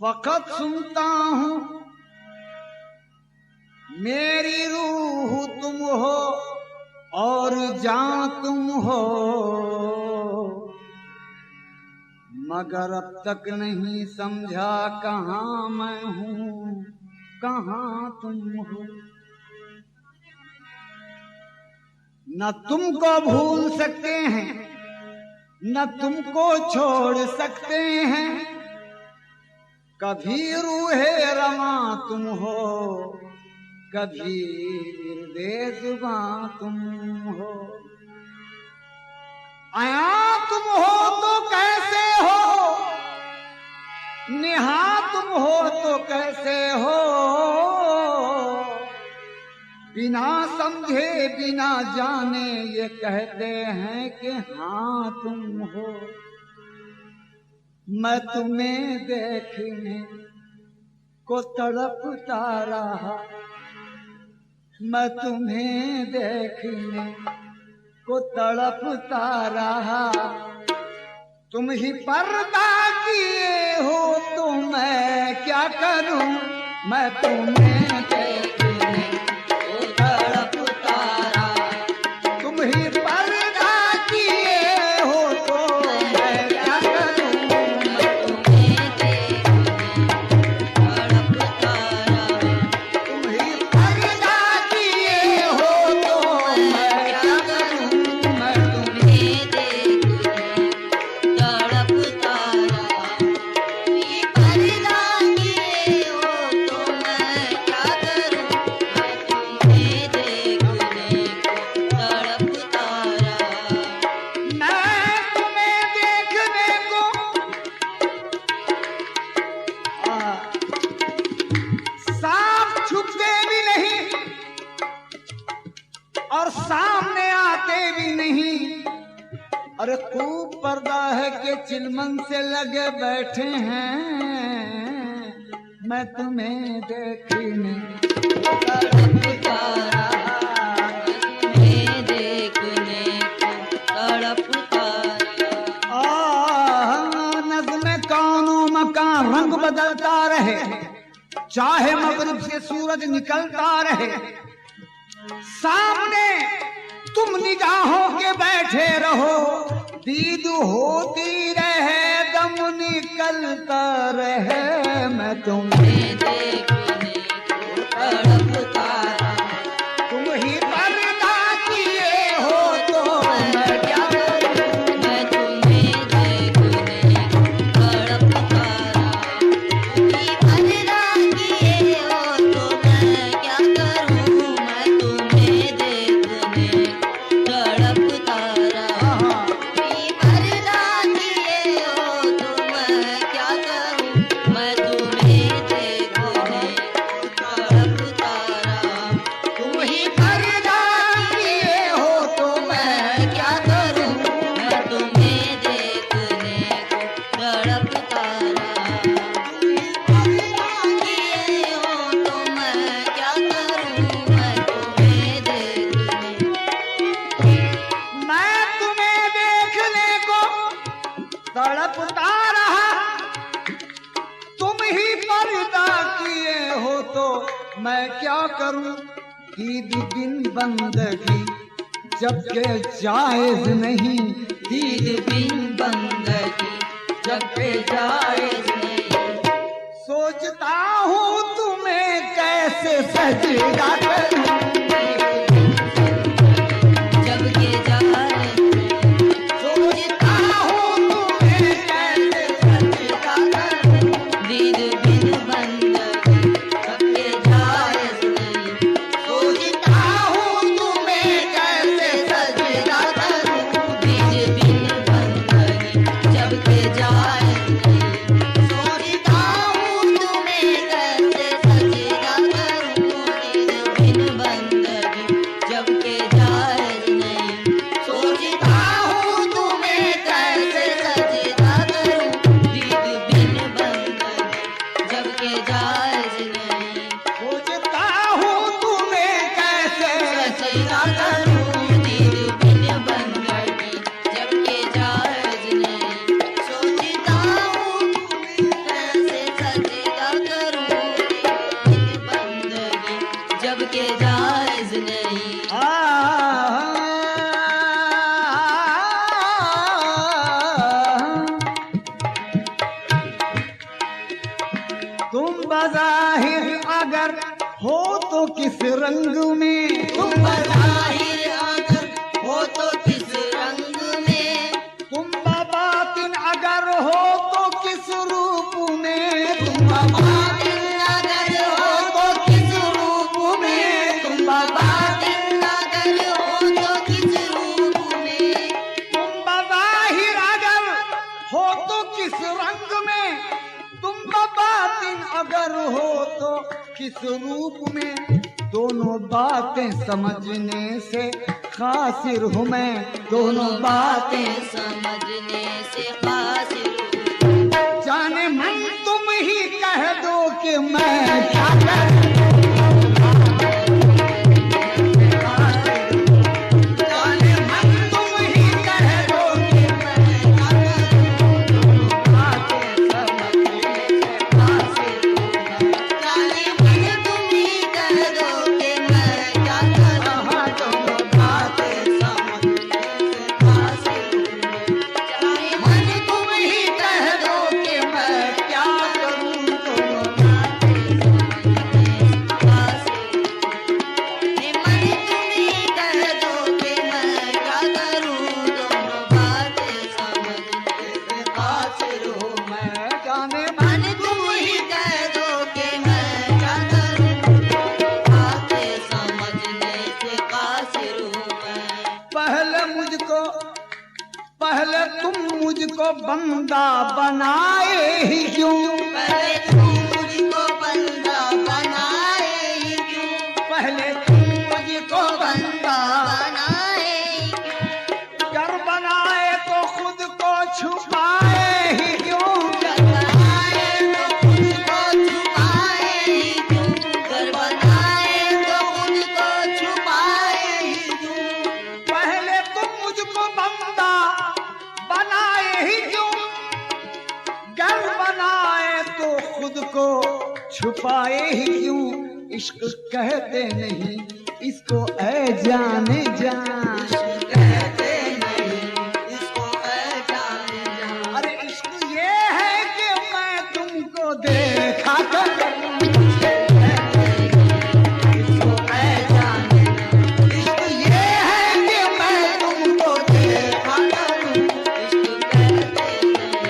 फकत सुनता हूँ मेरी रूह तुम हो और जान तुम हो, मगर अब तक नहीं समझा कहाँ मैं हूँ कहाँ तुम हो। न तुमको भूल सकते हैं न तुमको छोड़ सकते हैं, कभी रूहे रमा तुम हो कभी बेजुबां तुम हो। आया तुम हो तो कैसे हो, निहा तुम हो तो कैसे हो, बिना समझे बिना जाने ये कहते हैं कि हाँ तुम हो। मैं तुम्हें देखने को तड़पता रहा, मैं तुम्हें देखने को तड़पता रहा, तुम ही पर्दा किए हो तो मैं क्या करूं, मैं तुम्हें देखने को तड़पता रहा, तुम ही पर्दा किए हो तो मैं क्या करूं, मैं तुम्हें देखने तड़पता रहा, तुम ही पर्दा किए हो तो मैं क्या करूं, मैं तुम्हें और सामने आते भी नहीं। अरे खूब पर्दा है कि चिलमन से लगे बैठे हैं, मैं तुम्हें देखने तड़पता रहा, तुम्हें देखने तड़पता रहा। नज़्म कौनो मकान रंग बदलता रहे, चाहे मगरिब से सूरज निकलता रहे, सामने तुम निगाहों के बैठे रहो, दीद होती रहे दम निकलता रहे, मैं तुम्हें देखने को तड़पता रहा, तुम ही पर्दा किए हो तो मैं क्या करूं, मैं तुम्हें देखने को तड़पता रहा, तुम ही पर्दा किए हो तो मैं क्या करूं, मैं तुम्हें देखने तड़पता रहा, तुम पर्दा किए हो तो मैं क्या करूं, मैं तुम्हें देखने तड़पता रहा, तुम ही पर्दा किए हो तो मैं क्या करूं, मैं तुम्हें देखने तड़पता रहा, तुम ही पर्दा किए हो तो मैं क्या करूं, मैं तुम्हें देखने, मैं तुम्हें देखने को तड़पता रहा, तुम ही पर्दा किए हो तो मैं क्या करूं, ईद बिन बंदगी जबकि जायज नहीं, ईद बिन बंदगी जबकि जायज नहीं, सोचता हूँ तुम्हें कैसे सजदा करूं, जब ये जाए सोचता हूँ तुम्हें कैसे सजदा करूं, दीद बिन बंदगी जब ये जायज नहीं, सोचता हूँ तुम्हें कैसे सजदा करूं, दीद बिन बंदगी जब ये जायज नहीं, सोचता हूँ तुम्हें कैसे सजदा करूं, दीद बिन बज़ाहिर अगर हो तो किस रंग में, तुम बज़ाहिर अगर हो तो किस रंग में, तुम बातिन अगर हो तो किस रूप में, तुम बातिन अगर हो तो किस रूप में, तुम बातिन अगर हो तो किस रूप में, तुम बज़ाहिर अगर हो तो किस रंग में, तुम बातिन अगर हो तो किस रूप में, दोनों बातें समझने से कासिर हूँ मैं, दोनों बातें समझने से कासिर हूँ। जाने मन तुम ही कह दो कि मैं क्या करूं, जाने मन तुम ही कह दो कि मैं क्या करूं, बातें समझने से कासिर हूं मैं। जाने मन तुम ही कह दो कि मैं क्या करूं, दोनों बातें समझने से कासिर हूँ। जाने मन तुम ही कह दो कि मैं क्या करूं, दोनों बातें समझने से कासिर हूँ। मैं जाने मन तुम ही कह दो कि मैं क्या करूं, बातें समझने से कासिर हूँ मैं। पहले तुम मुझको बंदा बनाए ही क्यों, पहले तुम मुझको बंदा बनाए ही क्यों, पहले तुम मुझको बंदा बनाए ही क्यों, कर बनाए तो खुद को छुपाए ही क्यों, कर बनाए तो खुद को छुपाए ही क्यों, कर बनाए तो खुद को छुपाए ही क्यों, पहले तुम मुझको बंदा बनाए ही क्यों, गर बनाए तो खुद को छुपाए ही क्यों, इश्क कहते नहीं इसको ऐ जाने जान, कहते नहीं इसको ऐ जाने जा। अरे इश्क ये है कि मैं तुमको देखा करूं, इसको ऐ जाने जा। इश्क ये है कि मैं तुमको देखा करूं, इश्क कहते नहीं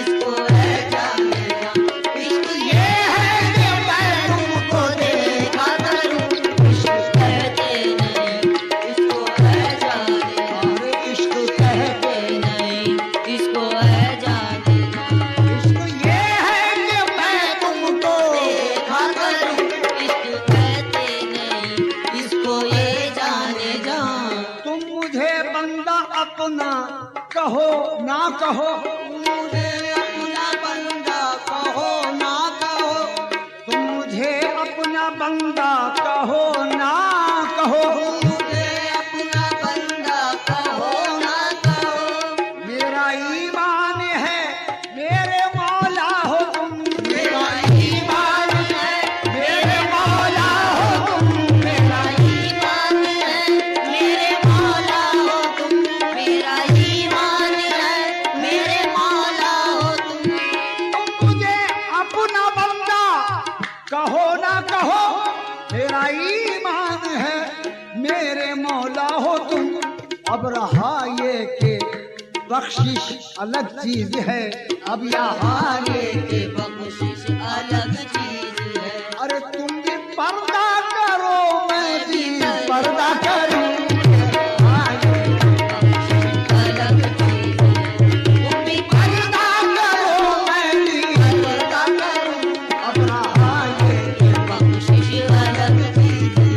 इसको ऐ जाने जा। इश्क ये है कि मैं तुमको देखा करूं, इश्क कहते नहीं इसको ऐ जाने जा। अरे इश्क कहते नहीं इसको ऐ जाने जा। इश्क ये है कि मैं तुमको देखा करूं, इश्क कहते नहीं इसको ये जाने जा। तुम मुझे बंदा अपना कहो ना कहो, मुझे अपना बंदा कहो ना कहो, तुम मुझे अपना बंदा कहो ना कहो, मुझे अपना बंदा कहो ना कहो, मेरा ईमान है मेरे मौला हो तुम, मेरा ईमान है मेरे मौला हो तुम, मेरा ईमान है मेरे मौला हो तुम, मेरा ईमान है मेरे मौला हो तुम, तुम मुझे अपना बंदा कहो ना कहो, मेरा ईमान है मेरे मौला हो तुम। अब रहा ये कि बख्शिश अलग चीज है, अब यहाँ ये ये बख्शिश अलग चीज है। अरे तुम भी पर्दा करो मैं भी पर्दा करूं, अलग चीज है। तुम भी पर्दा करो मैं भी पर्दा करूं, अब रहा ये कि बख्शिश अलग चीज है।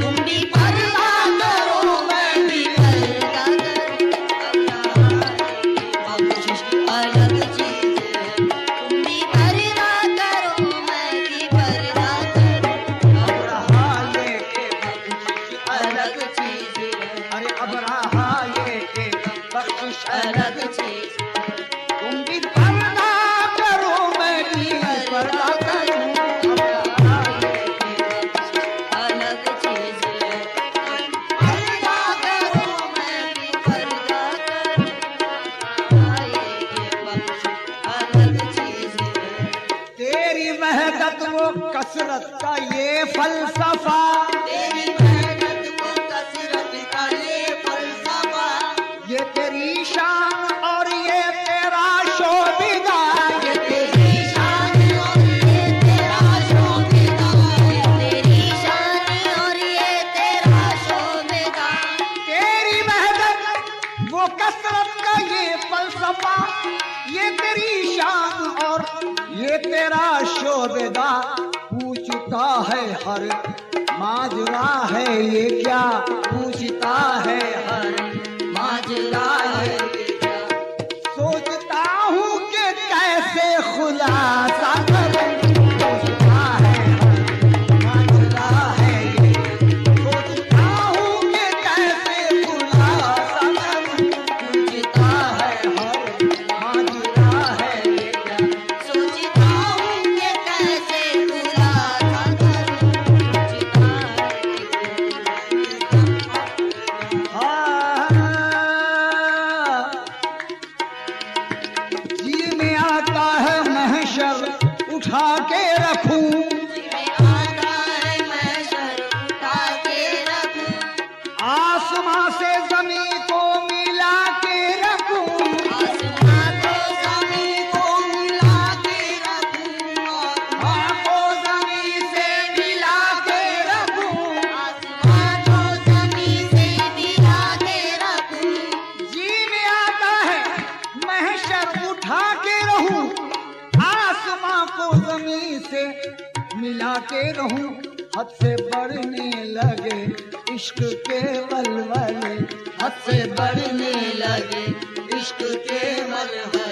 तुम भी पर्दा करो मैं भी पर्दा करूं, बख्शिश अलग चीज है। तुम भी पर्दा करो मैं कसरत का ये फलसफा, तेरी मेहनत को कसरत का ये फलसफा, ये तेरी शान और ये तेरा शोभिदा, ये तेरी शान और ये तेरा शोभिदा, तेरी शान और ये तेरा शोभिदा, तेरी मेहनत वो कसरत का ये फलसफा, ये तेरी शान और ये तेरा शोभिदा। पूछता है हर माजरा है ये क्या, पूछता है हर माजरा है ये क्या, सोचता हूँ कि कैसे खुलासा करूं, पूछता है हर माजरा है ये, सोचता हूँ कि कैसे खुलासा करूं, पूछता है हर माजरा है ये क्या। सोचता हूँ कि कैसे खुलासा करूं, सोचता जी में आता है महशर उठा के रखूं, में आता है महशर उठा के रखूं, आसमां से जमीन को मिला के रखूं, आसमां को जमीन को मिला के रखूं, आसमां को जमीन से मिला के रखूं, आसमां को जमीन से मिला के रखूं, जी में आता है महशर उठा के रहूं, आसमां को जमीन से मिला के रहूं। हद से बढ़ने लगे इश्क के वलवले, हद से बढ़ने लगे इश्क के मलहल,